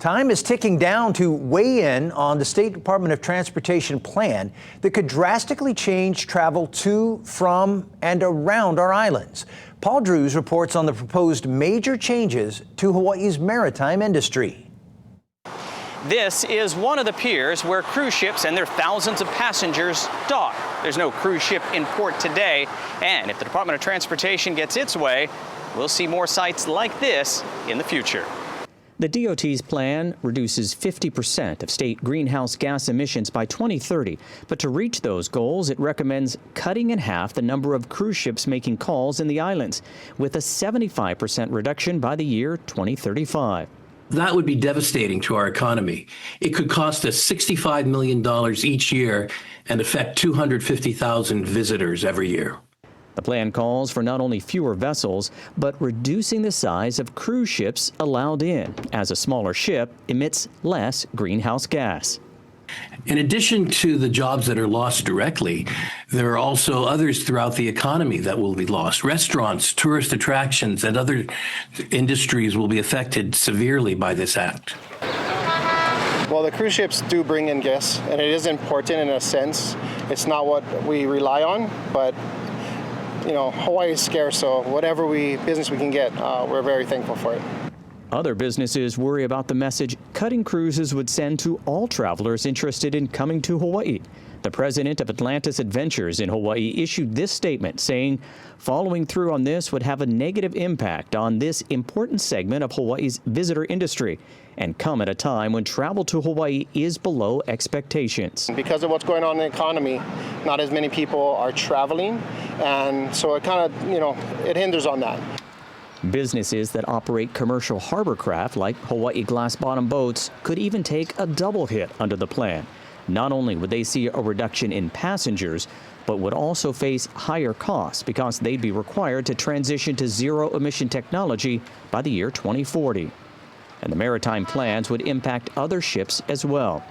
Time is ticking down to weigh in on the State Department of Transportation plan that could drastically change travel to, from, and around our islands. Paul Drews reports on the proposed major changes to Hawaii's maritime industry. This is one of the piers where cruise ships and their thousands of passengers dock. There's no cruise ship in port today, and if the Department of Transportation gets its way, we'll see more sites like this in the future. The DOT's plan reduces 50% of state greenhouse gas emissions by 2030, but to reach those goals, it recommends cutting in half the number of cruise ships making calls in the islands, with a 75% reduction by the year 2035. That would be devastating to our economy. It could cost us $65 million each year and affect 250,000 visitors every year. The plan calls for not only fewer vessels, but reducing the size of cruise ships allowed in, as a smaller ship emits less greenhouse gas. In addition to the jobs that are lost directly, there are also others throughout the economy that will be lost. Restaurants, tourist attractions, and other industries will be affected severely by this act. Well, the cruise ships do bring in guests, and it is important in a sense. It's not what we rely on, but you know, Hawaii is scarce, so whatever business we can get, we're very thankful for it. Other businesses worry about the message cutting cruises would send to all travelers interested in coming to Hawaii. The president of Atlantis Adventures in Hawaii issued this statement saying following through on this would have a negative impact on this important segment of Hawaii's visitor industry and come at a time when travel to Hawaii is below expectations. Because of what's going on in the economy, not as many people are traveling, and so it kind of, it hinders on that. Businesses that operate commercial harbor craft like Hawaii Glass Bottom Boats could even take a double hit under the plan. Not only would they see a reduction in passengers, but would also face higher costs because they'd be required to transition to zero-emission technology by the year 2040. And the maritime plans would impact other ships as well.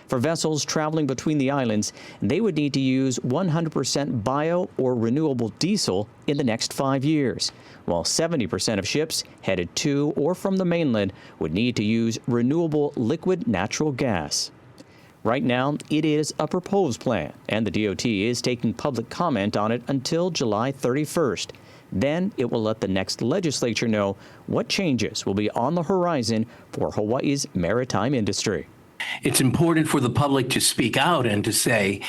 For vessels traveling between the islands, they would need to use 100% bio or renewable diesel in the next 5 years, while 70% of ships headed to or from the mainland would need to use renewable liquid natural gas. Right now, it is a proposed plan, and the DOT is taking public comment on it until July 31st. Then it will let the next legislature know what changes will be on the horizon for Hawaii's maritime industry. It's important for the public to speak out and to say,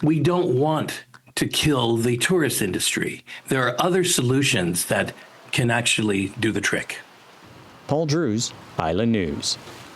we don't want to kill the tourist industry. There are other solutions that can actually do the trick. Paul Drews, Island News.